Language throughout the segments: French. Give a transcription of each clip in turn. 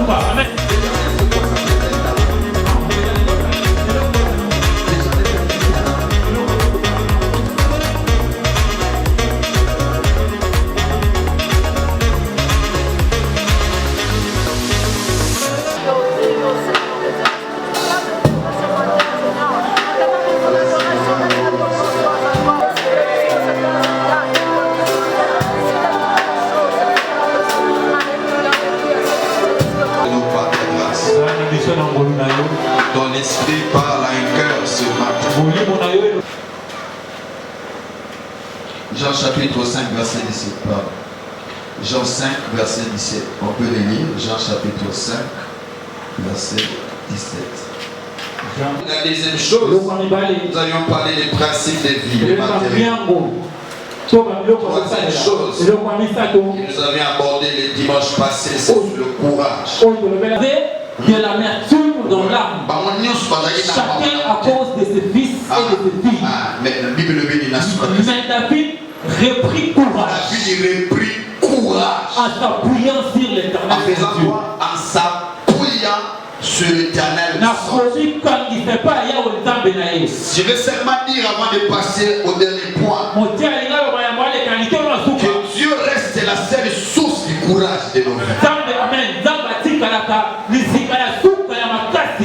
Amen. Ton esprit parle à un cœur ce matin. Jean chapitre 5 verset 17. Jean 5 verset 17. On peut le lire. Jean chapitre 5 verset 17. La deuxième chose, nous allions parler des principes de vie, des matériaux. Troisième chose que nous avions abordé le dimanche passé, c'est le courage. De l'amertume dans l'âme. Chacun à cause de ses fils et de ses filles. Mais David reprit courage. En s'appuyant sur l'éternel. En faisant quoi? En s'appuyant sur l'éternel. Je vais seulement dire avant de passer au dernier point que Dieu reste la seule source du courage de nos vies.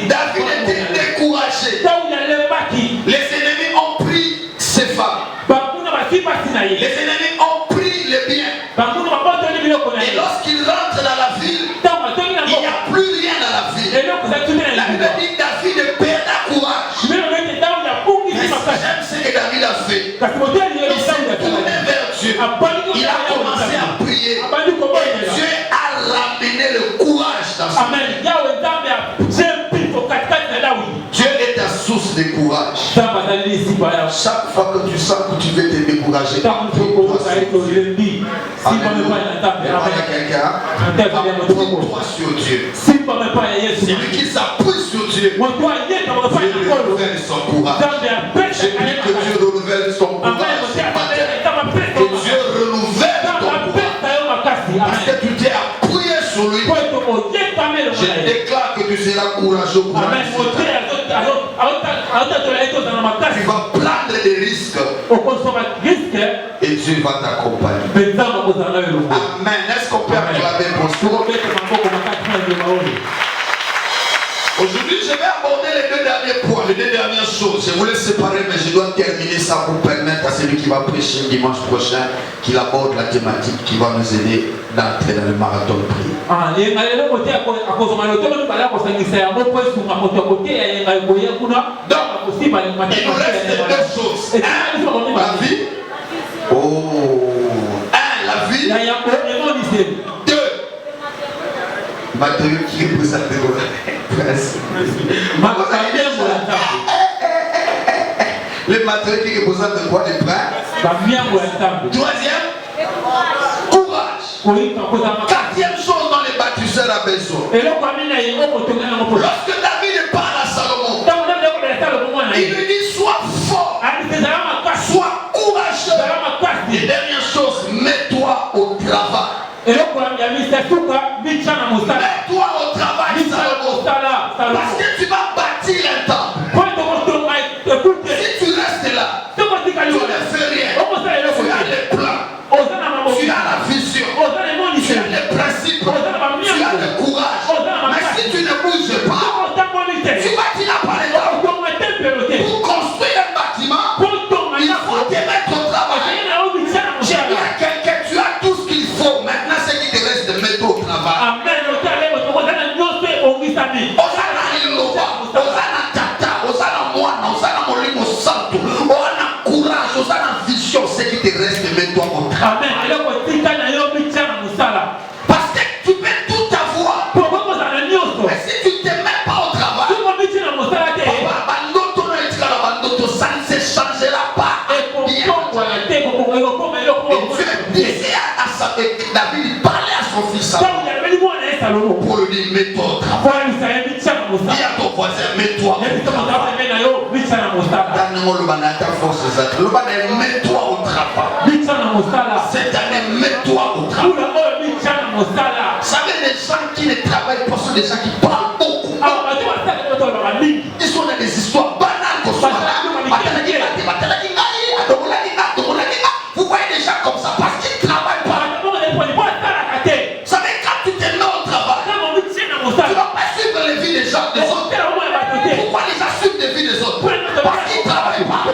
David était découragé. Les ennemis ont pris ses femmes. Les ennemis ont pris les biens. Et lorsqu'il rentre dans la ville, il n'y a plus rien dans la ville. La Bible dit David perdra courage. Mais j'aime ce que David a fait. Il s'est tourné vers Dieu. Il a commencé à prier. Et Dieu a ramené le courage dans son vie. Dieu est ta source de courage. Chaque fois que tu sens que tu veux te décourager, appuie-toi sur Dieu. Celui qui s'appuie sur Dieu, Dieu renouvelle son courage. Je prie que Dieu renouvelle son courage. Que Dieu renouvelle ton courage. Parce que tu t'es appuyé sur lui. Je déclare que tu seras courageux pour la vie. Tu vas prendre des risques et Dieu va t'accompagner. Amen. Est-ce qu'on peut acclamer pour ça? Aujourd'hui, je vais aborder les deux derniers points, les deux dernières choses. Je voulais séparer, mais je dois terminer ça pour permettre à celui qui va prêcher dimanche prochain qu'il aborde la thématique qui va nous aider d'entrer dans le marathon de prière. Il nous reste deux choses. Un, la vie. La vie. Deux, matériaux qui représentent le prince. Les matériaux qui représentent quoi? Les princes. Troisième, courage. Quatrième chose dont les bâtisseurs ont besoin. Lorsque David parle à Salomon, il lui dit sois fort, sois courageux. Et dernière chose, mets-toi au travail. Mets-toi au travail, Salomon. Parce que tu vas bâtir un temple. Si tu restes là, tu ne fais rien. Tu as les plans, tu as la vision, tu as les principes, tu as le courage. Mais si tu ne bouges pas, tu bâtiras pas les temps. Pour construire un bâtiment, il faut te mettre au travail. J'ai dit à quelqu'un, tu as tout ce qu'il faut. Maintenant, ce qui te reste de mettre au travail. Osana Iloba, Osana Tata, Osana Moana, Osana Molimo Santo, Osana courage, Osana vision, ce qui te reste de mettre au travail. Parce que tu peux tout avoir. Mais si tu ne te mets pas au travail, ça ne se changera pas. Et Dieu disait à David, il parlait à son fils pour lui dire mets-toi au travail. Dis à ton voisin mets-toi au travail. Mets-toi au travail. Cette année mets-toi au travail. Vous savez, les gens qui ne travaillent pas sont des gens qui parlent beaucoup. Ils sont dans des histoires banales. Vous voyez des gens comme ça parce qu'ils ne travaillent pas. Vous savez, quand tu te mets au travail, tu ne vas pas suivre les vies des gens des autres. Pourquoi les gens suivent les vies des autres? Parce qu'ils ne travaillent pas.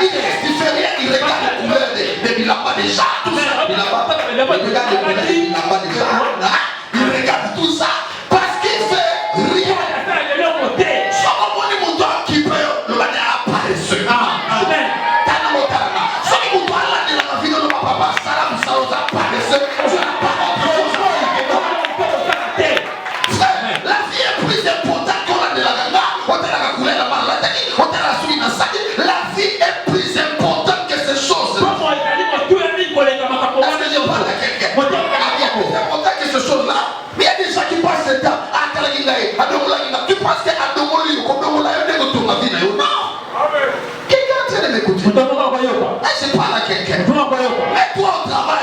Ils restent différents, ils regardent les couleurs des bilambas des gens, tout ça. Ils regardent les couleurs des bilambas des gens. Ils regardent tout ça parce qu'ils ne font rien. Soit comme on est mon doigt qui peut le manier à paresseux. La vie est plus importante qu'on a de la ganga. La vie est plus importante que ces choses. Est-ce que je parle à quelqu'un? La vie est plus importante que ces choses-là. Mais il y a des gens qui passent le temps à Kalaginaï, à Domolagina. Tu penses qu'à Domoli, comme Domolagina, on est retourné à vie. Non. Quelqu'un est en train de m'écouter. Je parle à quelqu'un. Mets-toi au travail.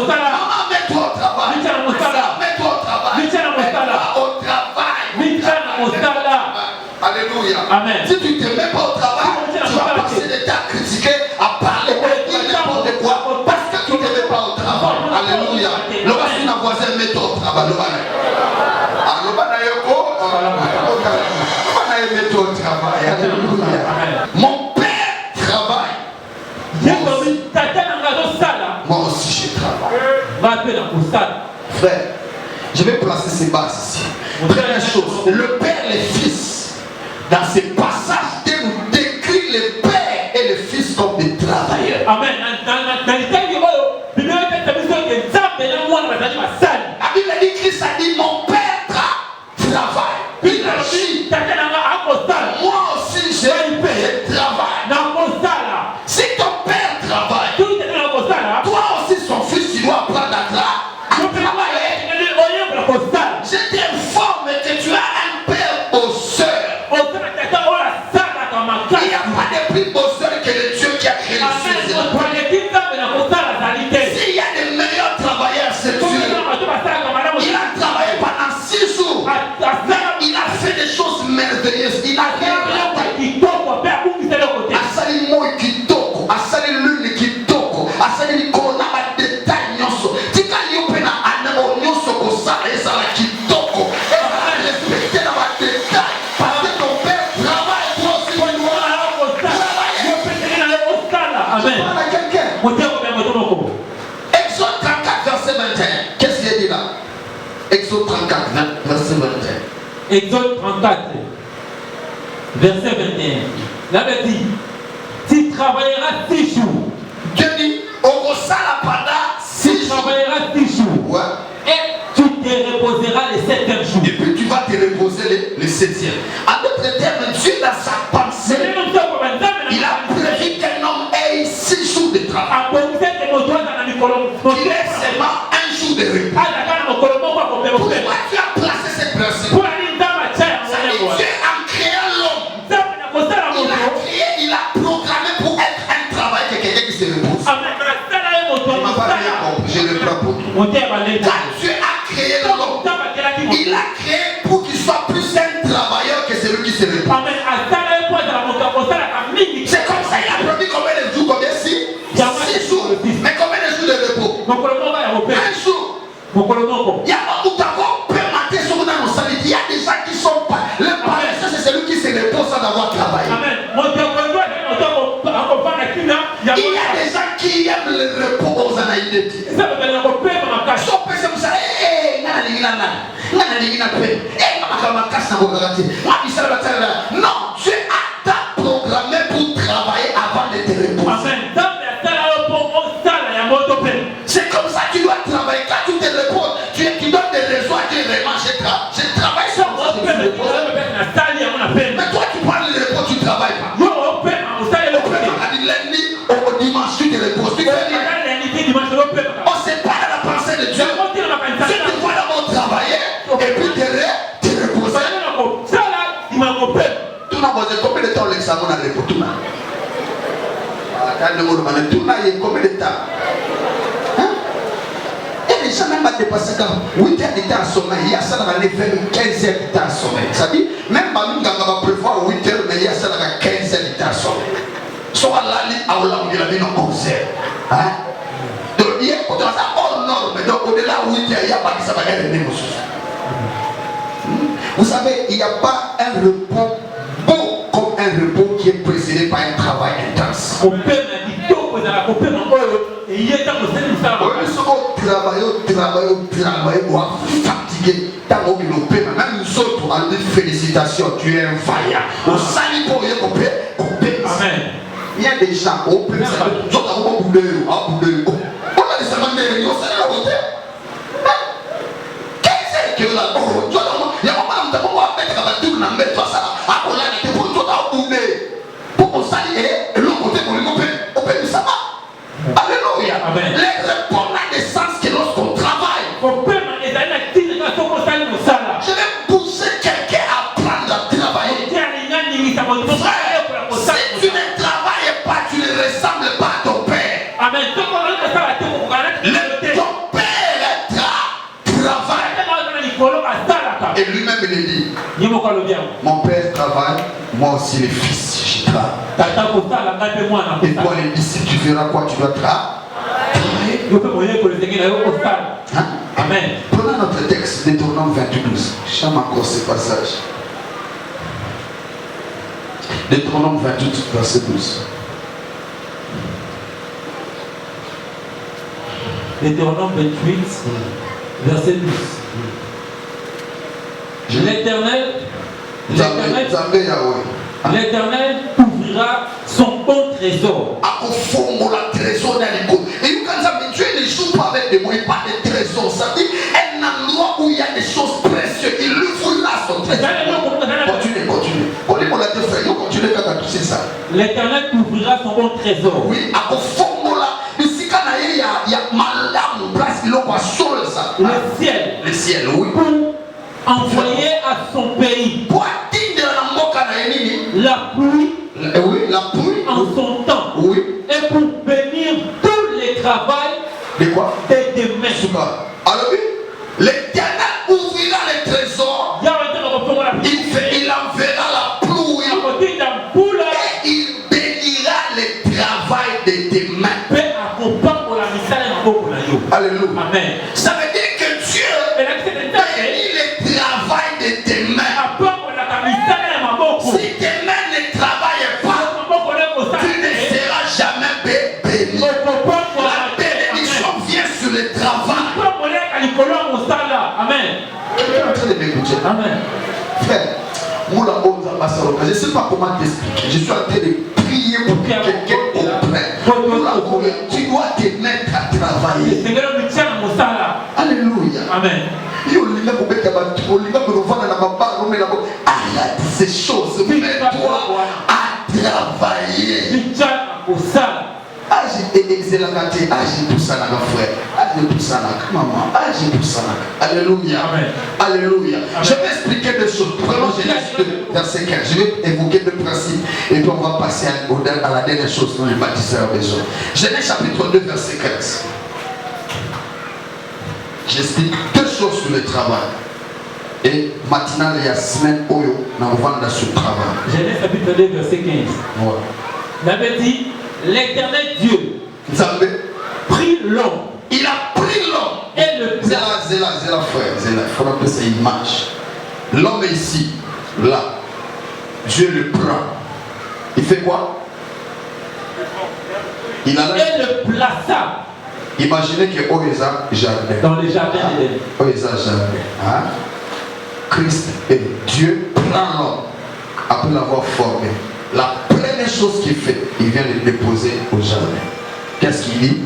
Maman, mets-toi au travail. Mets-toi au travail. Mets-toi au travail. Alléluia. Amen. Si tu ne te mets pas au travail, tu vas passer le temps à critiquer, à parler, à dire n'importe quoi, parce que tu ne te mets pas au travail. Alléluia. Le voisin d'un voisin, mets-toi au travail. Mets-toi au travail. Alléluia. Mon père travaille. Moi aussi je travaille. Frère, je vais placer ces bases ici. Première chose, le père et le fils, dans ces passages, nous décrit le père et le fils comme des travailleurs. Amen. La Bible dit, Christ a dit, mon père travaille. Il agit. Moi aussi je travaille. Si ton père travaille, toi aussi son fils, il doit apprendre à travailler. Je t'informe que tu as un père bosseur. Il n'y a pas de plus bosseur que le Dieu qui a créé le ciel. S'il y a de meilleurs travailleurs, c'est Dieu. Il a travaillé pendant 6 jours. Il a fait des choses merveilleuses. Il a fait Asali moi kitoko, asali lune kitoko, asali kona ba détail nyoso. Tika yopena anamo nyoso ko sa esa la kitoko. Et respecter dans ba détail parce que ton père travaille toi aussi tu dois travailler. Amen. Quelqu'un. Exode 34 verset 21. Qu'est-ce qu'il dit là? Exode 34 verset 21. Exode 34 verset 21. La Bible dit, tu travailleras 6 jours. Dieu dit, au sala pada 6 jours. Travailleras 6 jours. Ouais. Et tu te reposeras le 7e jour. Et puis tu vas te reposer le 7e. En d'autres termes, Dieu dans sa pensée, il a prévu qu'un homme ait 6 jours de travail. Il ait seulement 1 jour de repos. Pourquoi tu as placé ce principe? Dieu a créé l'homme. Il a programmé pour être un travail de quelqu'un qui se repose. Il m'a pas bien compris, je le prends pour toi. Quand Dieu a créé l'homme, il a créé pour qu'il soit plus un travailleur que celui qui se repose. C'est comme ça, il a prévu combien de jours, combien 6 jours. Mais combien de jours de repos? 1 jour. Il y a beaucoup d'abord permettre sur nos salles. Il y a des gens qui sont pas. Le paresseux, c'est celui qui se repose sans avoir travaillé. Il y a des gens qui aiment le repos aux anaïdes. Non, Dieu a programmé pour travailler avant de te reposer. C'est comme ça que tu dois travailler. Quand tu te reposes, tu donnes des raisons à dire vraiment je travaille sur moi. Mais toi tu parles de repos, tu ne travailles pas. Lundi au dimanche, tu te reposes. Tu fais rien. On sait pas dans la pensée de Dieu. Si tu dois d'abord travailler et puis te reposer. Tu n'as pas combien de temps l'examen a repos? Tu n'as combien de temps? les gens même pas dépasser quand 8 heures d'état en sommeil, il y a ça dans les 15 heures d'état en sommeil. Ça dit, même pas nous, quand on va prévoir 8 heures, mais il y a ça dans 15 heures d'état en sommeil. Soit là, à Hollande, il a mis un concert. Donc, il y a ça hors norme, donc au-delà de 8 heures, il n'y a pas de ça va être les Vous savez, il n'y a pas un repos beau comme un repos qui est précédé par un travail intense. Travailler, fatigué. Même nous autres, on dit félicitations, tu es un vaillant. On s'allie pour y couper. Amen. Il y a des gens, on peut faire des choses, on a des semaines, on s'est la beauté. Qu'est-ce que là? Il y a un moment où on va mettre la tour, on met ça, on l'a dit pour tout à bouler. Pour qu'on s'allie et l'autre côté pour le couper, on peut dire ça va. Alléluia. Les répondants des sens que lorsqu'on travaille, je vais pousser quelqu'un à apprendre à travailler. Si tu ne travailles pas, tu ne ressembles pas à ton père. Amen. Ton père travaille. Et lui-même il dit, mon père travaille, moi aussi les fils, je travaille. Et toi les disciples, tu verras quoi tu dois travailler. Hein? Amen. Prenons notre texte, Deutéronome 22. J'aime encore ce passage. Deutéronome 28, verset 12. Deutéronome 28, verset 12. L'Éternel ouvrira son bon trésor. Et quand Dieu ne joue pas avec des moyens, pas de trésor. Ça dit un endroit où il y a des choses précieuses. Il ouvrira son trésor. Continue. Continue quand tu sais ça. L'Éternel ouvrira son bon trésor. Oui, à il y a madame place qui l'ont pas sur ça. Le ciel, oui. Pour envoyer à son pays la pluie, en son temps, et pour bénir tous les travails de quoi? Des mains. Alors oui, l'Éternel ouvrira les trésors, il enverra la pluie et il bénira les travail de tes mains. Alléluia. Amen. Ça veut dire que Dieu bénit le travail de tes mains. Si tes mains ne travaillent pas, tu ne seras jamais béni. La bénédiction vient sur le travail. Amen. Tu es en train de m'écouter. Amen. Frère, je ne sais pas comment t'expliquer. Je suis en train de prier pour que quelqu'un comprenne. Tu dois te mettre à travailler. Alléluia. Amen. Arrête ces choses. Mets-toi à travailler. Alléluia. Alléluia. Je vais expliquer des choses. Prenons Genèse 2, verset 15. Je vais évoquer deux principes et puis on va passer à la dernière chose dont les bâtisseurs ont besoin. Genèse chapitre 2, verset 15. J'explique deux choses sur le travail. Et maintenant, il y a semaine où on va dans ce travail. Genèse chapitre 2, verset 15. Ouais. Il avait dit, l'Éternel Dieu prit l'homme. Il a pris l'homme. Et le Zéla, frère. Zéla, il faut appeler ça image. L'homme est ici, là. Dieu le prend. Il fait quoi? Et le plaça. Imaginez que Oeza jardin. Dans le jardin d'Éden. Oeza jardin. Hein? Christ et Dieu prend l'homme après l'avoir formé. La première chose qu'il fait, il vient le déposer au jardin. Qu'est-ce qu'il dit?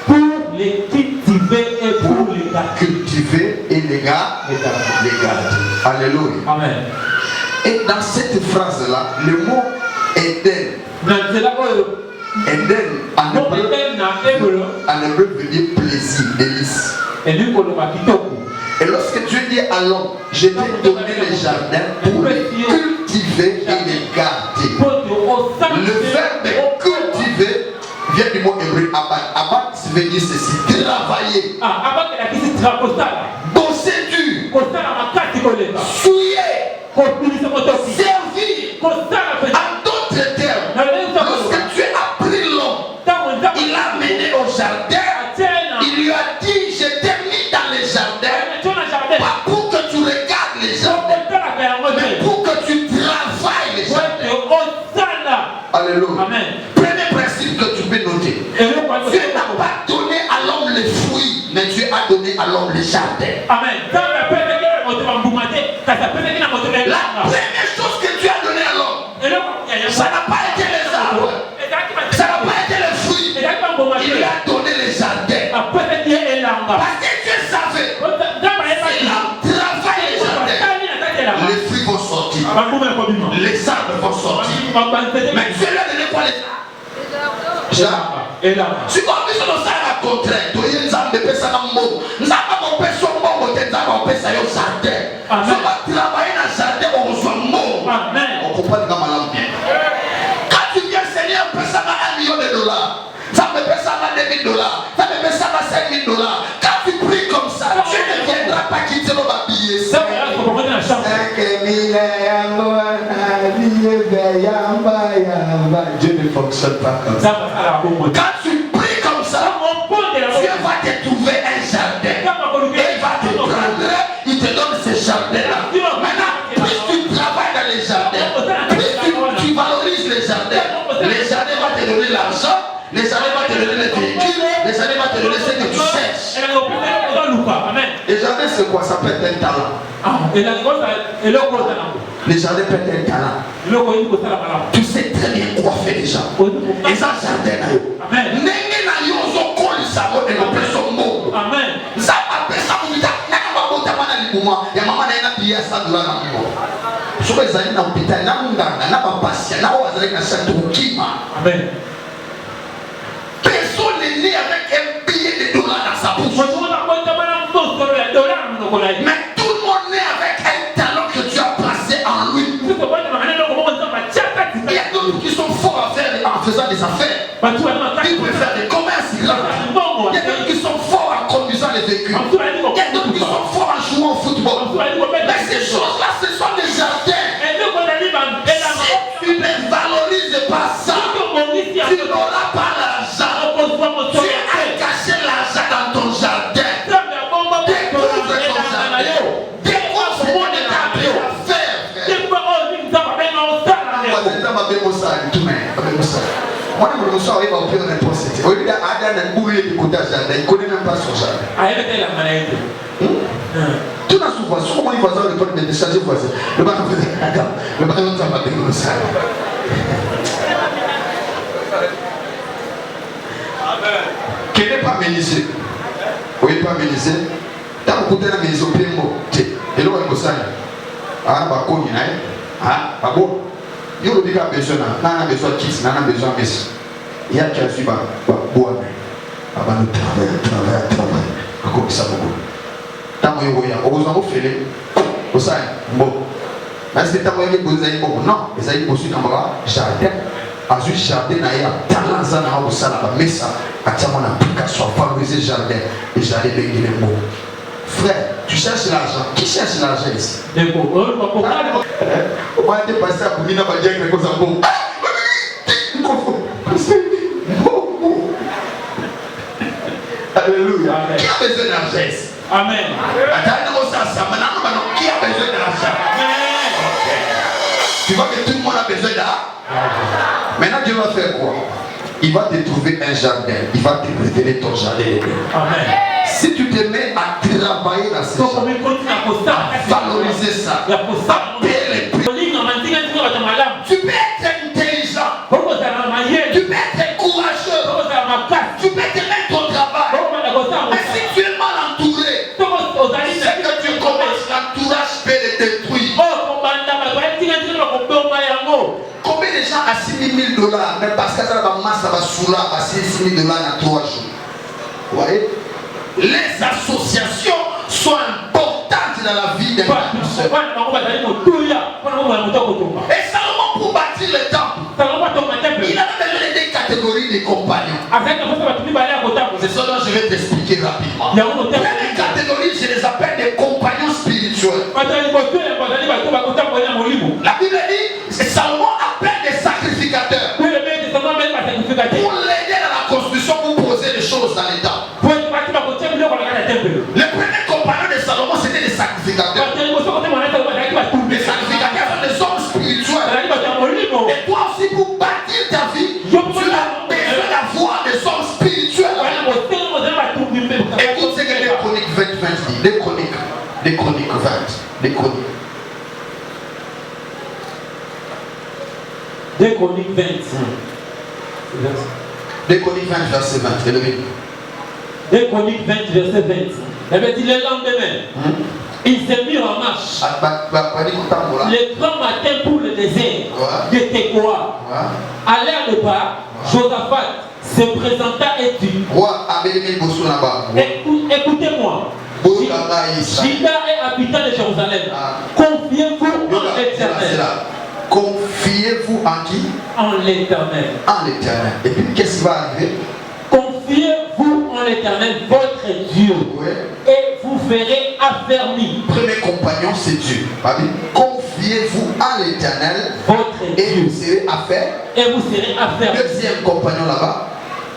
Pour les cultiver et pour les garder. Cultiver et les garder. Alléluia. Amen. Et dans cette phrase-là, le mot Éden. Éden en hébreu veut dire plaisir, délice. Et lorsque Dieu dit à l'homme, je t'ai donné les jardins pour les cultiver et les garder. Le verbe cultiver vient du mot hébreu abad. Abad veut dire ceci, travailler. bosser dur, souiller, servir. En d'autres termes, lorsque tu as pris l'homme, il l'a mené au jardin, il lui a dit, je t'ai mis dans les jardins, pas pour que tu regardes les jardins, mais pour que tu travailles les jardins. Alléluia. Amen. Premier principe que tu peux noter. Dieu n'a pas donné à l'homme les fruits, mais Dieu a donné à l'homme les jardins. Amen. La première chose que Dieu a donné à l'homme, ça n'a pas été les arbres, ça n'a pas été les fruits, il lui a donné les jardins. Parce que Dieu savait, si l'homme travaille les jardins, les fruits vont sortir, les arbres vont sortir. Mais Dieu lui a donné quoi les arbres? Si on dit que nous sommes contraire, tu es un de personne en mot. Nous avons personne en mot, nous avons personne au jardin. Si on va travailler dans le jardin, on reçoit mot. On comprend le gamin bien. Quand tu viens Seigneur, personne a $1 million, ça me paie ça à $2 000, ça me paie ça à $5 000. Quand tu pries comme ça, tu ne viendras pas quitter nos billets. Dieu ne fonctionne pas comme ça. Quand tu pries comme ça, Dieu va te trouver un jardin. Et il va te prendre, il te donne ce jardin-là. Maintenant, plus tu travailles dans les jardins, plus tu valorises les jardins vont te donner l'argent, les jardins vont te donner les véhicules, les jardins vont te donner ce que tu cherches. Les jardins, c'est quoi? Ça peut être un talent. Les jardins peuvent être un talent. Tu sais très bien quoi faire les gens. Et ça, jardin là. N'est-ce pas yo zo koli sa mo de l'oppression mo. Amen. Ça appelle ça pour dire na ba bota mana libuma. Ya mama na ina biya sa dola na mo. Soka ezali na hôpital na nganga na ba patient na wazali na santo kima. Amen. Personne n'est né avec un billet de dollars dans sa bouche. Mais tout le monde naît avec un talent que tu as placé en lui. Il y a d'autres qui sont forts en faisant des affaires. Ils peuvent faire des commerces. Il y a d'autres qui sont forts en conduisant les véhicules. Il y a d'autres qui sont forts en jouant au football. Mais ces choses-là, ce sont des jardins. Si tu ne valorises pas ça, tu n'auras pas l'argent. Tu as caché l'argent dans ton jardin. Découvre ton jardin. Découvre ce qu'on est appelé à faire. Moi, je me suis arrivé à obtenir une réponse. Au lieu d'aller dans le boulet du côté jardin, il ne connaît même pas son jardin. Tout n'a souvent, comment il va le temps de décharger voisin. Le bac faisait attends, le bac on s'en va bien comme ça. Qui n'est pas ménisé. Oui, pas ménisé. Tant que tu as ménisé au pied mot, et là on est au sein. Ah, bah, quoi, il y a ah, bon. Il y a besoin de kiss, il y a besoin de kiss. Il y a qui a suivi, bois. Avant de travailler. Encore ça beaucoup. Tant que vous voyez, on vous en fait, au sein, bon. Mais est-ce que tant que vous avez bon, non, vous avez aussi dans le jardin. Ensuite, jardin, il y a talent, ça n'a pas ça, mais ça, à mon application, favoriser le jardin, et jardin de Guillemot. Frère, tu cherches l'argent. Qui cherche l'argent ici? On va être passé à Boumina, on va dire quelque chose à bon. Alléluia. Qui a besoin d'argent ici? Amen. Qui a besoin d'argent? Tu vois que tout le monde a besoin d'argent. Maintenant, Dieu va faire quoi? Il va te trouver un jardin. Il va te révéler ton jardin. Amen. Si tu te mets à travailler dans ce jardin, à valoriser ça, à payer les prix, tu peux être intelligent, tu peux être courageux, tu peux te mettre au travail. Mais si tu es mal entouré, c'est que tu commences, l'entourage peut le détruire. Combien de gens assimilent $1 000, mais parce que ça va masse, ça va sous là, $6 000 en 3 jours. Vous voyez? Les associations sont importantes dans la vie des personnes. Et Salomon, pour bâtir le temple, il avait besoin des catégories de compagnons. C'est ça dont je vais t'expliquer rapidement. Première catégorie La Bible dit, c'est Salomon appelle des sacrificateurs pour l'aider dans la construction, pour poser des choses dans l'état. Les premiers compagnons de Salomon, c'était des sacrificateurs. Les sacrificateurs sont des hommes spirituels. Et toi aussi, pour bâtir ta vie, tu as besoin d'avoir des hommes spirituels. Écoute ce que les Chroniques 20 dit. Les Chroniques 20. Les Chroniques. Des Chroniques 20. Des Chroniques 20, verset 20. Des Chroniques 20, verset 20. Il avait dit le lendemain. Ils se mirent en marche. Le grand matin pour le désert de Tekoa. Allèrent le bas, Josaphat se présenta et dit, écoutez-moi, Juda et habitants de Jérusalem, confiez-vous en l'Éternel. Confiez-vous en qui? En l'Éternel. En l'Éternel. Et puis qu'est-ce qui va arriver? Confiez-vous en l'Éternel, votre Dieu, et vous verrez affermi. Premier compagnon, c'est Dieu. Confiez-vous en l'Éternel, votre et Dieu, vous serez affermi. Et vous serez affermi. Deuxième compagnon là-bas.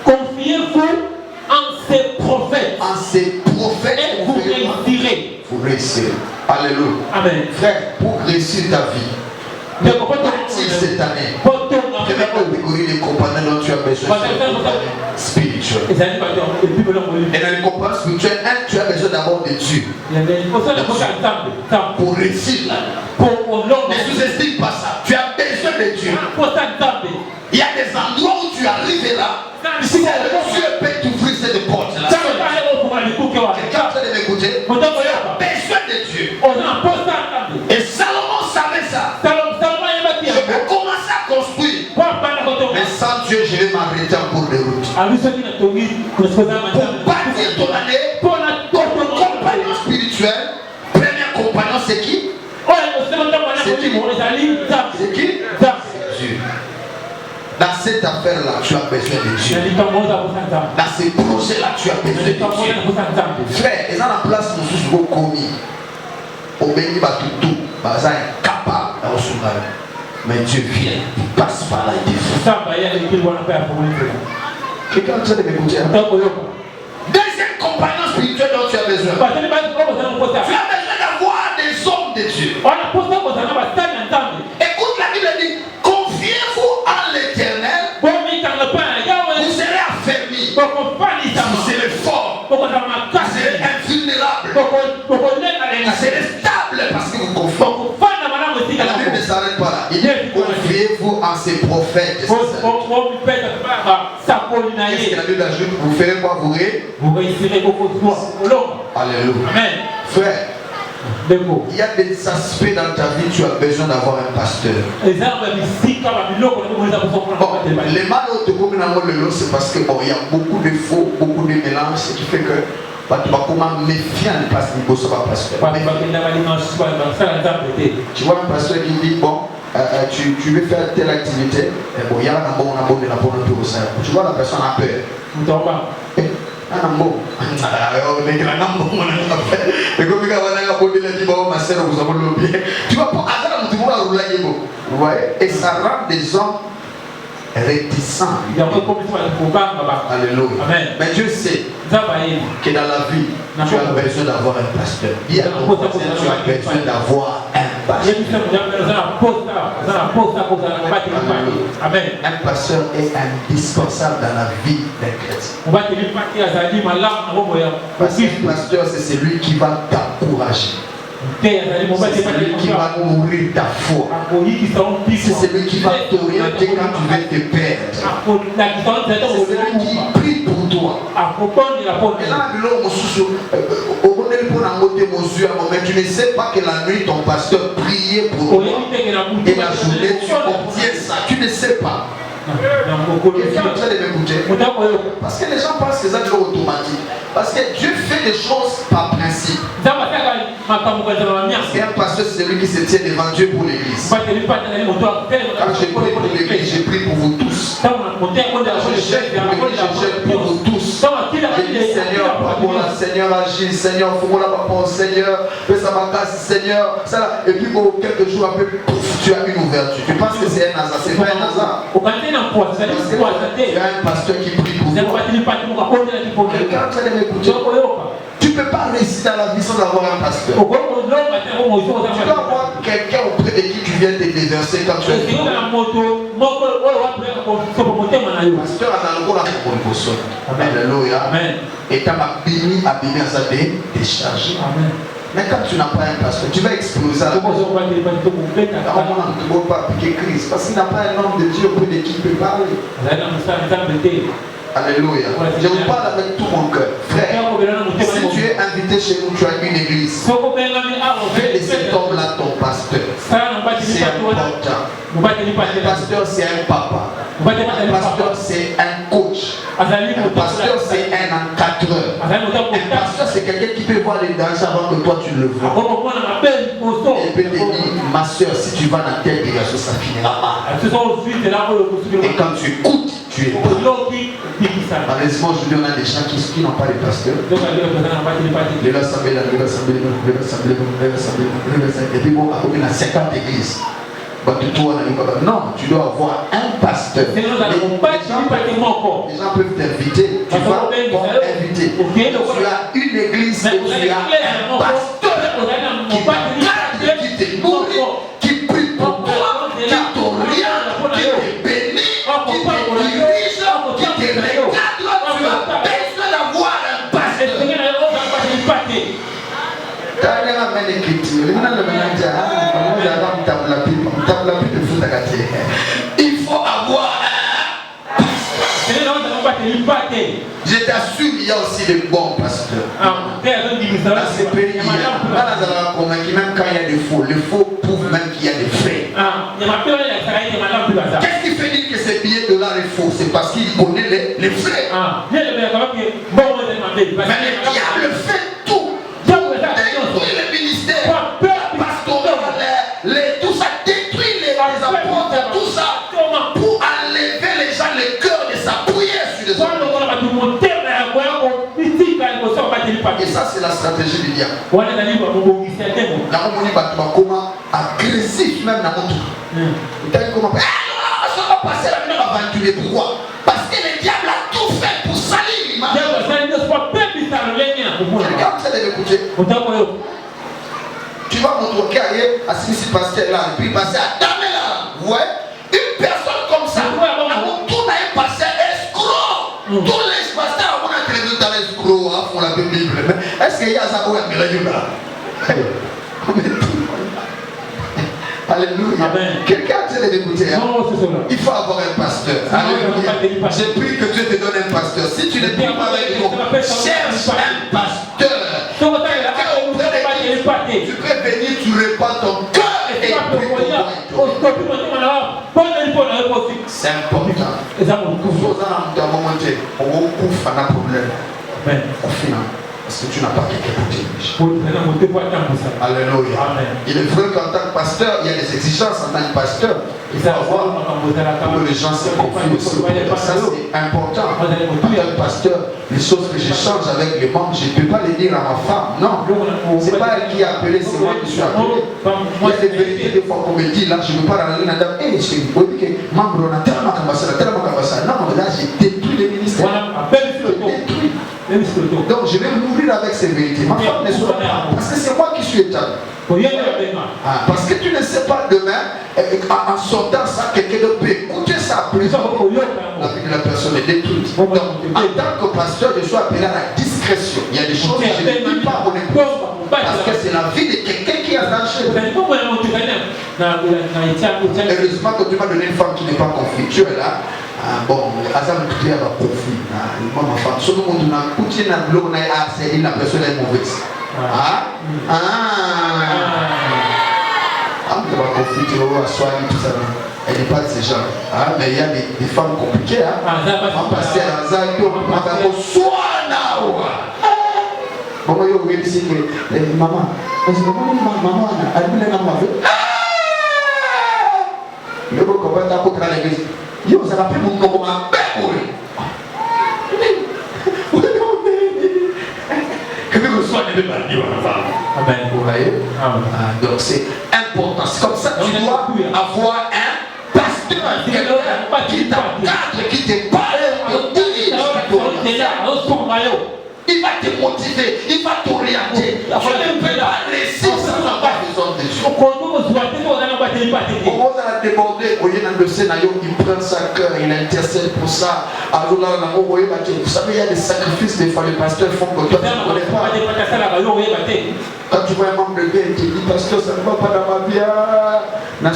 Confiez-vous en ses prophètes. En ses prophètes. Et vous réussirez. Vous réussirez. Alléluia. Amen. Frère, pour réussir ta vie, bâtir cette année, première catégorie des compagnons dont tu as besoin spirituel. Et dans les compagnons spirituels, tu as besoin d'abord de Dieu. Pour réussir là. Ne sous-estime pas ça. Tu as besoin de Dieu. Il y a des endroits où tu arriveras. Si Dieu peut t'ouvrir cette porte là. Quelqu'un de m'écouter. Tu as besoin de Dieu. Et Salomon savait ça. Je peux commencer à construire. Mais sans Dieu, je vais m'arrêter en cours de route. Pour bâtir ton année, ton compagnon spirituel, premier compagnon, c'est qui? C'est qui? Dieu. Dans cette affaire-là, tu as besoin de Dieu. Dans ces projets-là, tu as besoin de Dieu. Frère, ils ont la place pour vous commis. Au béni, tout, capable d'avoir. Mais Dieu vient, il passe par là, il défend. Quelqu'un est en train de m'écouter. Deuxième compagnon spirituel dont tu as besoin. Tu as besoin d'avoir des hommes de Dieu. Écoute, la Bible dit, confiez-vous en l'Éternel. Vous serez affermis. Vous serez forts. Vous serez invulnérables. Vous serez stables parce que vous confiez. La Bible ne s'arrête pas là. Il dit, confiez-vous en ses prophètes. Qu'est-ce que la Bible ajoute? Vous ferez quoi? Vous réussirez. Alléluia. Amen. Frère, il y a des aspects dans ta vie, tu as besoin d'avoir un pasteur. Les mal c'est parce qu'il y a beaucoup de faux, beaucoup de mélanges, ce qui fait que tu vas comment méfier un pasteur. Tu vois un pasteur qui dit, bon, tu veux faire telle activité, bon, il y a un bon, tu vois la personne a peur. Tu vas pas vous voyez, et ça rend des hommes réticents. Alléluia. Mais Dieu sait que dans la vie, tu as besoin d'avoir un pasteur. Il y a tu as besoin d'avoir un pasteur. Un pasteur est indispensable dans la vie d'un chrétien. Parce qu'un pasteur, c'est celui qui va t'encourager. C'est celui qui va nourrir ta foi. C'est celui qui va t'orienter quand tu veux te perdre. C'est celui qui prie pour toi. Et là, tu ne sais pas que la nuit ton pasteur priait pour toi. Et la journée tu obtiens ça. Tu ne sais pas. Quelqu'un est en train de m'écouter. Parce que les gens pensent que c'est automatique. Parce que Dieu fait des choses par principe. Et un pasteur, c'est celui qui se tient devant Dieu pour l'église. Quand je prie pour l'église, je prie pour vous tous. Quand je jette pour l'église, je jette pour vous tous. Je dis, Seigneur, Seigneur agit, Seigneur, Foumoula Papa, Seigneur, fais ça ma grâce, Seigneur, ça, et puis bon, quelques jours après, pouf, tu as une ouverture. Tu penses que c'est un hasard, c'est pas un hasard. Parce que tu as un pasteur qui prie pour toi. Quelqu'un qui allait m'écouter. Tu ne peux pas réussir dans la vie sans avoir un pasteur. Tu dois avoir quelqu'un auprès de qui tu viens te déverser quand tu es. Pasteur Alléluia. Et tu as abîmé à sa décharge. Mais quand tu n'as pas un pasteur, tu vas exploser. On ne peut pas piquer Christ parce qu'il n'a pas un homme de Dieu auprès de qui il peut parler. Alléluia. Je vous parle avec tout mon cœur. Frère, si tu es invité chez nous, tu as une église. Fais de cet homme-là ton pasteur. C'est important. Un pasteur, c'est un papa. Un pasteur, c'est un coach. Un pasteur, c'est un encadreur. Un pasteur, c'est quelqu'un qui peut voir les dangers avant que toi tu le vois. Il peut te dire, ma soeur, si tu vas dans telle direction, ça finira mal. Et quand tu écoutes, tu es bon. Malheureusement, aujourd'hui, on a des gens qui n'ont pas de pasteur. Et puis bon, il y a 50 églises. Non, tu dois avoir un pasteur. Les gens peuvent t'inviter. Tu vas inviter. Tu as une église et tu as un pasteur qui t'aide, qui te nourrit, qui prie pour toi, qui t'oriente, qui te bénit, qui te dirige, qui te regarde. Tu as besoin d'avoir un pasteur. Il faut avoir je t'assure, il y a aussi des bons pasteurs. Dans ces pays, même quand il y a des faux, les faux prouvent même qu'il y a des vrais. Qu'est-ce qui fait dire que ces billets de là est faux? C'est parce qu'il connaît les vrais. Mais le diable fait tout. Détruit les ministères pastoraux, tout ça, détruit les apôtres, tout ça, pour enlever les gens le cœur de sa prière sur les hommes. Et ça, c'est la stratégie du diable. Comment agressif même dans notre. Ça va passer la même aventure. Pourquoi? Parce que le diable a tout fait pour salir l'image. Regarde, ça devait écouter. Tu vas montrer carrière à ce pasteur là, et puis passer à Damé là. Ouais. Une personne comme ça, tout n'a pas passé escroc. Tous les pasteurs ont un crédit dans l'escroc, font la Bible. Est-ce qu'il y a ça où il y a là? Alléluia. Quelqu'un a dit d'écouter. Il faut avoir un pasteur. Alléluia. J'ai pris que Dieu te donne un pasteur. Si tu ne pries pas avec nous, cherche un pasteur. Tu peux venir, tu répands ton cœur et prie pour toi. C'est important. Parce que tu n'as pas quelqu'un pour diriger. Alléluia. Il est vrai qu'en tant que pasteur, il y a des exigences en tant que pasteur. Il faut avoir que les gens se confient aussi. Ça, c'est important. En tant que pasteur, les choses que j'échange avec les membres, je ne peux pas les dire à ma femme. Non. Ce n'est pas elle qui a appelé, c'est moi qui suis appelé. Il y a des vérités, des fois qu'on me dit, là, je ne veux pas rentrer dans la je suis membre, on a tellement commencé, non, là, j'ai détruit les ministères. Donc je vais m'ouvrir avec ces vérités. Ma femme ne sera pas. Parce que c'est moi qui suis établi. Parce que tu ne sais pas demain, en sortant ça, quelqu'un d'autre peut écouter ça. La vie de la personne est détruite. Donc en tant que pasteur, je suis appelé à la discrétion. Il y a des choses que je ne dis pas au épouse. Parce que c'est la vie de quelqu'un qui a danger. Heureusement que tu m'as donné une femme qui n'est pas conflictuelle. Bon, Azam Koutia va conflit. Ma femme, ce monde on a Koutia n'a bleu, on a assez, la personne est mauvaise. On va conflit, on va soigner tout ça. Elle n'est pas de ces gens. Mais il y a des femmes compliquées. On passe à Azam, on va soigner. Maman, il y a aussi que maman, parce que maman, elle voulait m'avoir. Le beau copain t'a contre l'église. Yo, ça va faire mon nom comme un bébé. Amen. Vous voyez? Amen. Donc c'est important. C'est comme ça que tu dois avoir un pasteur qui t'encadre, qui te parle, qui te dirige. Il va te motiver, il va t'orienter. Tu ne peux pas réussir sans avoir besoin de Dieu. On va déborder, il prend sa cœur, il intercède pour ça. Vous savez, il y a des sacrifices des fois les pasteurs font que toi tu ne connais pas. Quand tu vois un membre de Dieu, il te dit, pasteur, ça ne va pas dans ma vie. Mais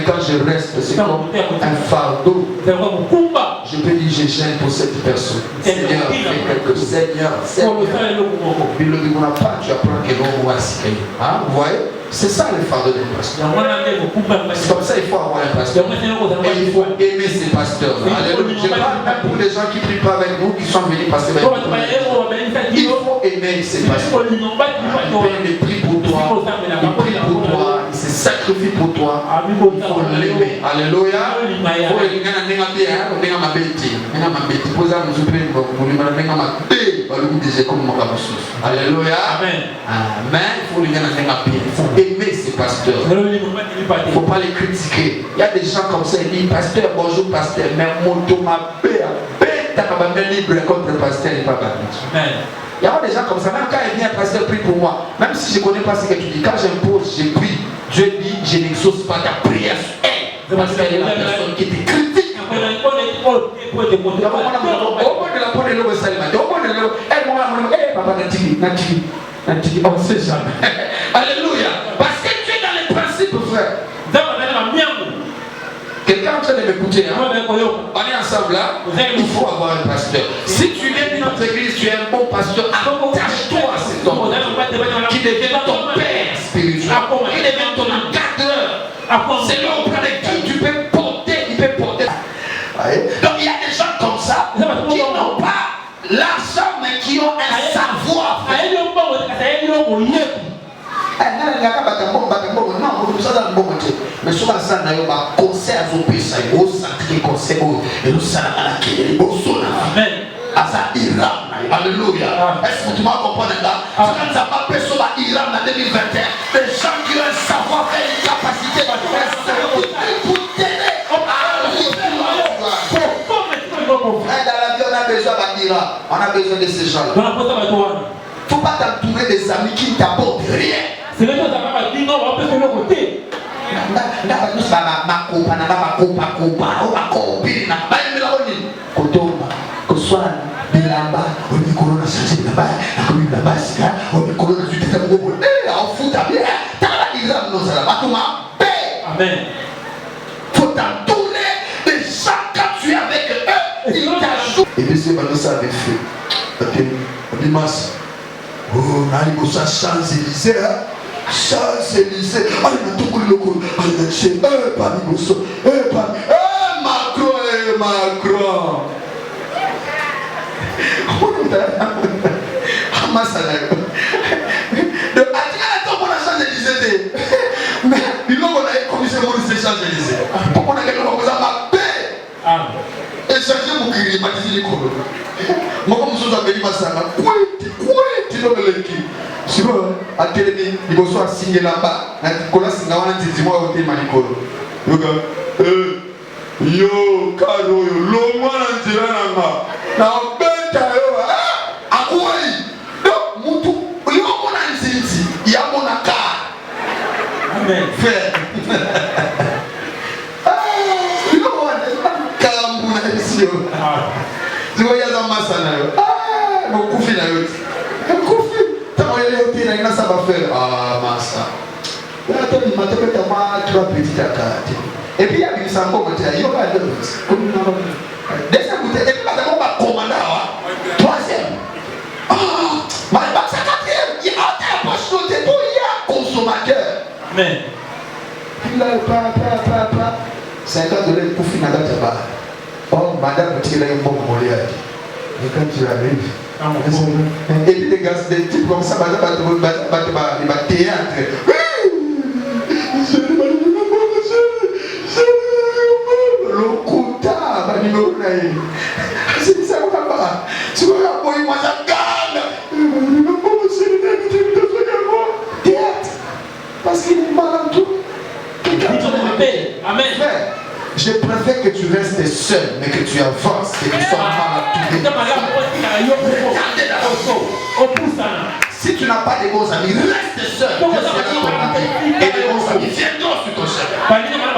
quand je reste, c'est comme un fardeau. Je peux dire, je gêne pour cette personne. Seigneur, fais quelque chose. Seigneur. Tu apprends que l'on voit ce qu'il y a. Vous voyez? C'est ça le fardeau des pasteurs. C'est comme ça il faut avoir un pasteur. Et il faut aimer ses pasteurs. Alléluia. Je parle même pour les gens qui ne prient pas avec nous, qui sont venus passer avec nous. Il faut aimer ses pasteurs. Il prie pour toi. Il prie pour toi. Il se sacrifie pour toi. Il faut l'aimer. Alléluia. Alléluia. Amen. Il faut aimer ces pasteurs. Il ne faut pas les critiquer. Il y a des gens comme ça, ils disent pasteur, bonjour pasteur, mais mon tomate, libre contre le pasteur n'est pas banni. Il y a des gens comme ça, même quand il vient, pasteur prie pour moi, même si je ne connais pas ce que tu dis, quand j'impose, je prie, Dieu dit, je n'exauce pas ta prière sur elle. Parce qu'elle est la personne qui te critique. Alléluia. Parce que tu es dans les principes, frère. Quelqu'un est en train de m'écouter, hein? On est ensemble là. Il faut avoir un pasteur. Si tu viens de notre église, tu es un bon pasteur, attache-toi à cet homme qui devient ton père spirituel, qui devient ton encadreur. C'est là auprès de qui tu peux porter, il peut porter. Donc il y a des gens comme ça qui n'ont pas l'argent mais qui ont un savoir. Mais souvent ça n'a pas conseil à vos pays, ça est au centre conseil et nous ça n'a pas les beaux sons. Alléluia. Est-ce que tu m'as compris là? Quand ça va passer sur l'Iran en 2021, les gens qui ont un savoir et une capacité pour t'aider à dans la vie, on a besoin d'Iran. On a besoin de ces gens-là. Il ne faut pas t'entourer des amis qui ne t'apportent rien. C'est les gens qui ne Amen. Faut t'entourer de gens quand tu es avec eux. Ils t'ajoutent. Et puis c'est maintenant ça avec feu. Oh, on arrive au Champs-Élysées. Champs-Élysées. Allez, on a tout le coup. Allez, Macron, Macron. Donc, à Champs-Élysées. Mais, il y a un commissaire de Champs-Élysées. Pourquoi on a quelqu'un qui a paix? Et changer mon cri, il m'a dit les colons. Moi, comme je vous avais dit, tu dois me le dire. Si vous à Télémi, il faut soit signé là-bas. Quand on a dit, moi, au thème, il yo, Karo, yo, l'homme, on dirait là-bas. Amen. Frère. Tu vois, il y a dans ma salle. Ah, mon koufi là. Un koufi. T'as envoyé le hôtel, il y a ça va faire. Ah, massa. Attends, il m'a tapé ta main, tu vas petit à quatre. Et puis, il y a une sango, il y aura deux. Deuxième bouteille. Et puis, maintenant, on va commander. Troisième. Ah, mais ça quatrième. Il y a un poche noté pour il y a consommateur. Amen. Puis là, pas. 50 $ pour finir dans ta barre. Oh, madame, tu es un bon Molière. Et quand tu arrives, et puis les gars, des types comme ça, il va théâtre. Le kouta, c'est ça, on va. Tu vas appuyer moi, ça gagne. Amen. Frère, je préfère que tu restes seul, mais que tu avances, que tu sois mal entouré. Si tu n'as pas de bons amis, reste seul. Et les bons amis viendront sur ton chemin.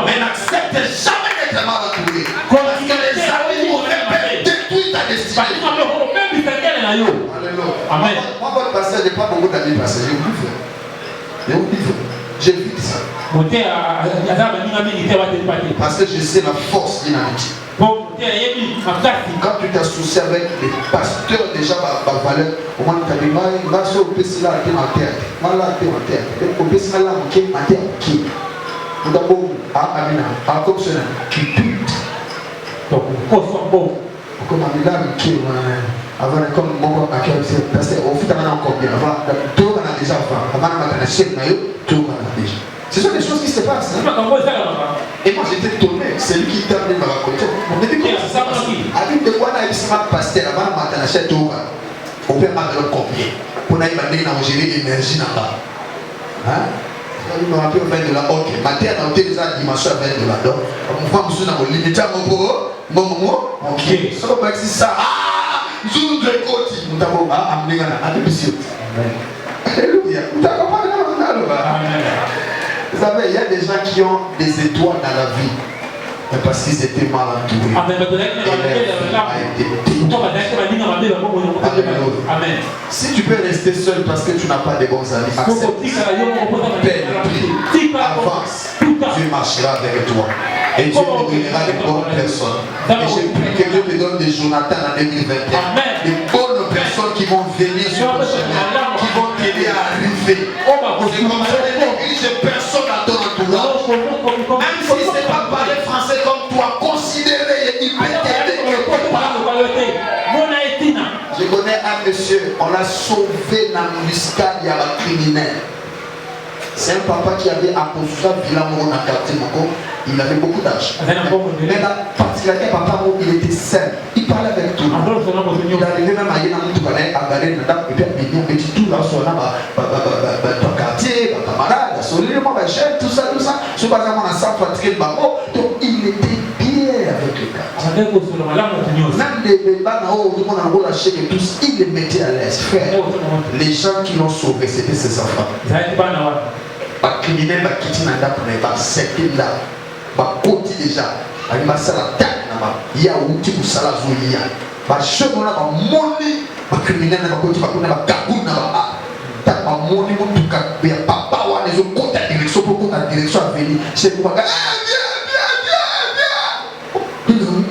Mais n'accepte jamais d'être mal entouré. Parce que les amis vont détruire ta destinée. Alléluia. Amen. Moi, votre pasteur, je n'ai pas beaucoup d'amis pasteurs. Je vous dis, j'évite ça. Parce que je sais la force d'une amitié. Quand tu t'associes avec les pasteurs, déjà, ma valeur, au moins, tu as dit, ma soeur, au PC, là, tu es en terre. Ma là, tu es en terre. Au PC, là, tu es en terre. Qui nous d'abord, Amina, comme cela, qui pute. Donc, comme Amina, qui avant, comme mon parce qu'au final, on a encore bien. Avant, tout on a déjà fait. Avant, on a chef, tout on a déjà. Ce sont des choses qui se passent. Hein? Et moi j'étais étonné, c'est lui qui t'a amené ma raconter. On me dit comment ça se passe. Avec de quoi on a eu ce pasteur avant de matin, achète tout. On peut mettre le combien. On a eu maintenant gérer l'énergie là-bas. Hein? Je me rappelle $20. Ok, matin on a déjà dimanche à $20. Donc, on va me souvenir, on limite à mon bobo. Ok, ça va pas ça. Ah, jour de côté. Nous avons amené à l'émission. Alléluia. Vous avez compris? Vous savez, il y a des gens qui ont des étoiles dans la vie, mais parce qu'ils étaient mal entourés. Amen. Si tu peux rester seul parce que tu n'as pas de bons amis, accepte. Paie le prix. Avance. Dieu marchera avec toi. Et Dieu te donnera des bonnes personnes. Et j'ai pris que Dieu te donne des Jonathan en 2021. Des bonnes personnes qui vont venir sur ton chemin, qui vont t'aider à arriver. C'est comme ça, l'église, personne à ton entourage. Même si ce n'est pas parler français comme toi, considérez et il peut t'aider quelque part. Je connais un monsieur, on l'a sauvé dans l'embuscade, il y a un criminel. C'est un papa qui avait apposé ça, Villa Moro dans le quartier Moko. Il avait beaucoup d'argent. Mais la particularité, papa, il était sain. Il parlait avec tout le monde. Il arrivait même à y aller dans le quartier, et puis il dit tout là, sur ton quartier, ton camarade, solidement, tout ça. Je ne sais pas comment on a ça, fatigué le babo. Donc il était bien avec les gars. Même les banaux, tout le monde a relâché et tous, il les mettait à l'aise. Frère, les gens qui l'ont sauvé, c'était ses enfants. Les criminels qui quittent la date, ils là. Côté déjà, il m'a la tête, il y a un petit peu de salaire. Il y a un cheveu, il y a un money, un criminel, il y a un côté, il y a un gagoun, il y a un money, il y a un papa, il y a un côté de direction, pour la direction à venir. C'est pour moi, viens.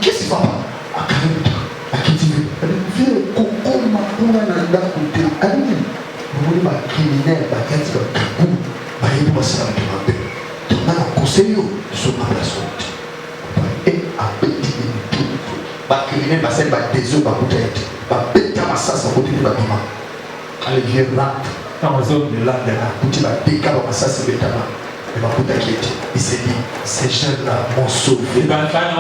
Qu'est-ce qu'il va faire? Viens, Coco, ma poule, il y a un côté. Allez, vous voulez un criminel, il y a un gagoun, il y a un salaire. Conseil, je suis pas la sorte. Et à petit bah criminel, bah c'est bah des œufs, bah peut-être, bah bête à ma sas, à côté de ma maman. Allez viens là, dans ma zone de là, petit bah déca bah ma sas, c'est bête à ma. Et bah pour t'inquiéter, il s'est dit, ces jeunes-là m'ont sauvé. Frère,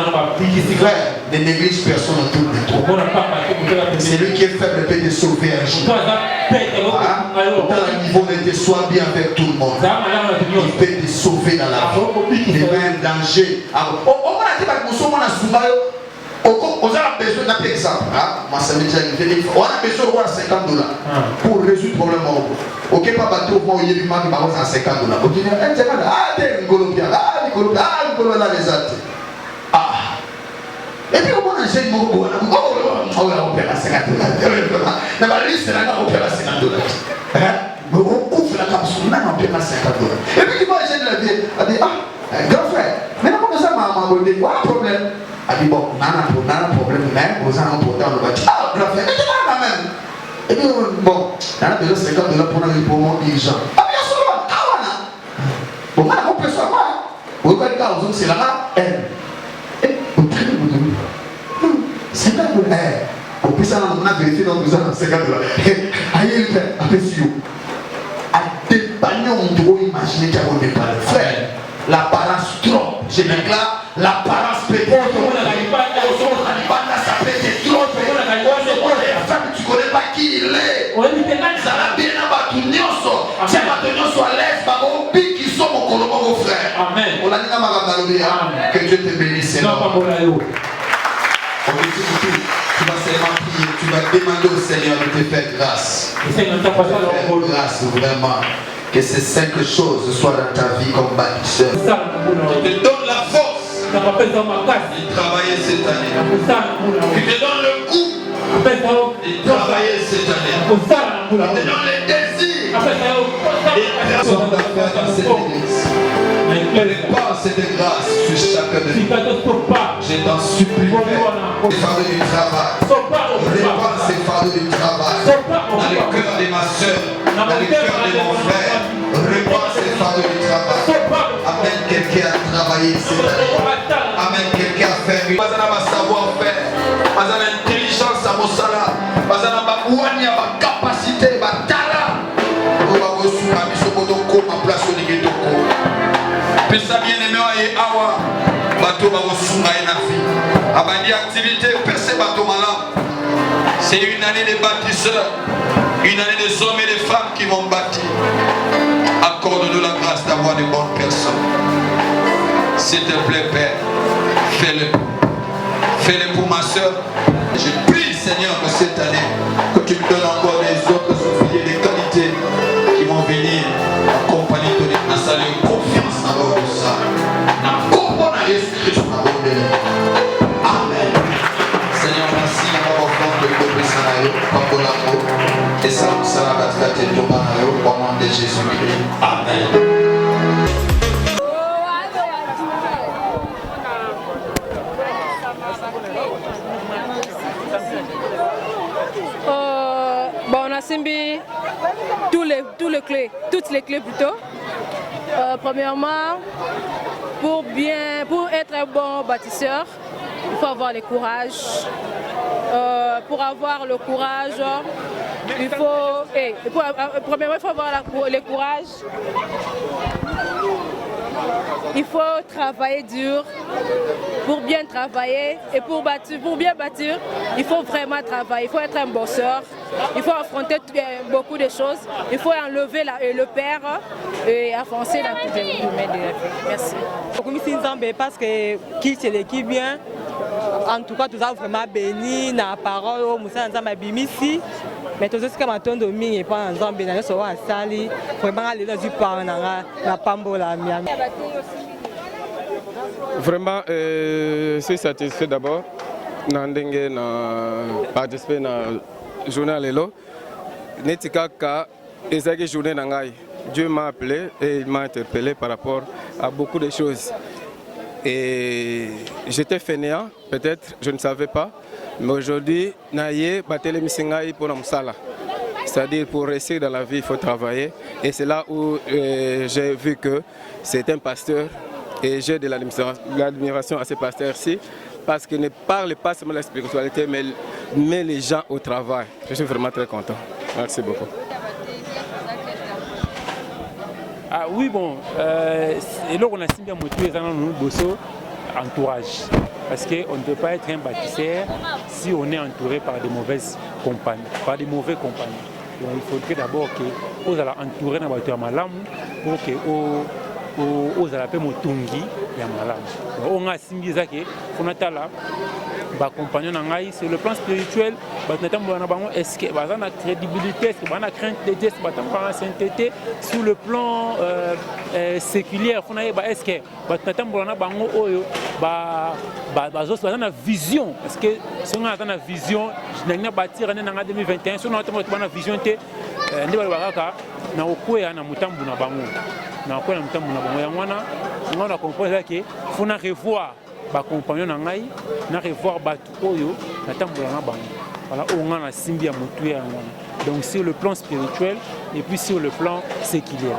ne néglige personne autour de toi. C'est lui qui est faible peut te sauver un jour. Dans le niveau de te sois bien avec tout le monde. Il peut te sauver dans la vie. Il met un danger. On a dit que nous on a besoin d'un exemple. On a besoin de $50 pour résoudre le problème. Ok, pas bateau, moi, il y a du mal qui va à $50. On dit, et puis on a un mot, on a $50. On a liste là, on a $50. Mais on ouvre la capsule, on a $50. Et puis tu vois, j'ai la vie, elle dit, grand frère, maintenant comment ça m'a abordé, quoi le problème? Elle dit, bon, on a un problème, mais on a un problème, on va dire, grand frère, mais tu vas même. Et puis, bon, on a besoin de $50 pour un mouvement dirigeant. Ah, bien sûr, bon, on peut savoir, vous voyez, c'est là, c'est là, on peut ça, on a vérifié dans $50. Aïe, après, si vous. À dépanner, on doit imaginer qu'il y a un départ. Frère, l'apparence trop. Je déclare, l'apparence peut être trop. Ça peut être trop. Tu connais pas qui il est. Ça va bien à Batunioso. C'est Batunioso à l'aise, qui sont mon frère. Amen. Que Dieu te bénisse. Tu vas seulement prier, tu vas demander au Seigneur de te faire grâce. Grâce vraiment. Que ces 5 choses soient dans ta vie comme bâtisseur. Il te donne la force de travailler cette année. Il te donne le goût de travailler cette année. Il te donne les désirs de faire dans cette église. Répands cette grâce sur chacun de nous. Je t'en supplie, Père. Les fardeaux du travail. Répands ces fardeaux du travail dans le cœur de ma soeur, dans le cœur de mon frère. Répands ces fardeaux du travail. Amène quelqu'un à travailler cette année. Amène quelqu'un à faire une savoir-faire. Pas l'intelligence à mon salaire. Pas ma capacité, ma talent. On va reçu ma mission pour ma place au niveau de pesa bien-aimé et awa bato ba kosunga na vie abandi activité percé bato malam. C'est une année de bâtisseurs, une année des hommes et des femmes qui vont bâtir. Accorde-nous la grâce d'avoir de bonnes personnes. S'il te plaît, Père, fais-le. Fais-le pour ma soeur. Je prie, Seigneur, que cette année, que tu me donnes encore des autres ouvriers de qualité qui vont venir accompagner ton église. Salut, confiance dans l'ordre de ça. Amen. Seigneur, merci d'avoir offert le peuple Sanayo, Pakolamo, et Salam Salabatkate Tobanayo, au nom de Jésus-Christ. Amen. On a simbi toutes les clés plutôt. Premièrement, pour être un bon bâtisseur, il faut avoir le courage. Pour avoir le courage, premièrement, il faut avoir le courage. Il faut travailler dur pour bien travailler et pour bien bâtir, il faut vraiment travailler, il faut être un bosseur, il faut affronter beaucoup de choses, il faut enlever le père et avancer dans tous les domaines de la vie. Merci. Parce que qui c'est l'équipe bien, en tout cas, tout ça vraiment béni, la parole, Moussa Nzamba Bimisi. Mais tout ça, c'est comme un ton de mine et pas un Nzamba, il y a un sali, vraiment aller dans du pain, la pambola, miami. Vraiment, je suis satisfait d'abord de participer à la journée Lelo. Netikaka, ezaki journée nangai. Dieu m'a appelé et il m'a interpellé par rapport à beaucoup de choses. Et j'étais fainéant, peut-être, je ne savais pas. Mais aujourd'hui, naïe, batele misingai pour Namsala. C'est-à-dire pour rester dans la vie, il faut travailler. Et c'est là où j'ai vu que c'est un pasteur. Et j'ai de l'admiration à ce pasteur-ci, parce qu'il ne parle pas seulement de la spiritualité, mais met les gens au travail. Je suis vraiment très content. Merci beaucoup. Ah oui, bon, et là on a signé un entourage. Parce qu'on ne peut pas être un bâtisseur si on est entouré par des mauvaises compagnies, par des mauvais compagnons. Donc il faudrait d'abord que vous allez entourer dans votre malam pour que aux alapé motungi ya malamu. On a simbiza que on a là ba compagnon nangai sur le plan spirituel, ba natambo na bango est-ce que ba na crédibilité, est-ce que ba na crainte de Dieu, ba tamba sainteté sur le plan séculier, on a ba est-ce que ba natambo na bango oyo ba na vision, est-ce que si on a na vision, je n'ai bâtir en 2021, si on a na vision té ndi ba bakaka na okoya na mutambu na bango. Na quoi na mutambu na bango ya ngwana ngona comprendre que faut na revoir ba compagnon na ngai na revoir batu oyo na tambola na bango voilà on a simbi ya mutu ya ngwana donc sur le plan spirituel et puis sur le plan séculier.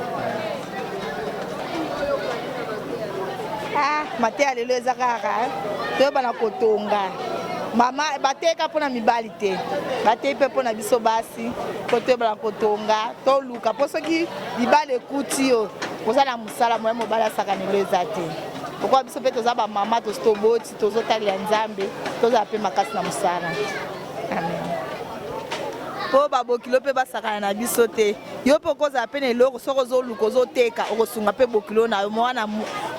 Maté alelo ezakaka to bana kotonga mama bateka pona mibali te bate pe pona biso basi kote bana kotonga to luka posoki mibali ekuti yo kozala musala moyo mobala sakanelo ezate pourquoi biso pe toza ba mama to stoboti tozotalia nzambe toza pe makasi na musala amen. po babokilo pe basakana na biso te yo pe koza pene eloko soko ozoluka ozoteka okosunga pe bokilo na yo mwana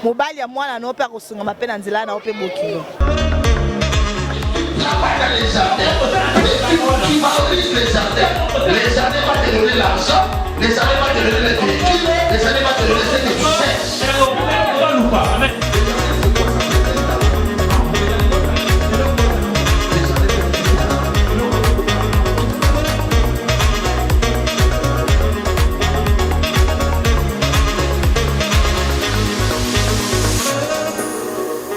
mobali ya mwana no pe akosunga mape na nzela na yo pe bokilo. Travaille dans les jardins. Tu valorises les jardins. Les jardins vont te donner l'argent. Les jardins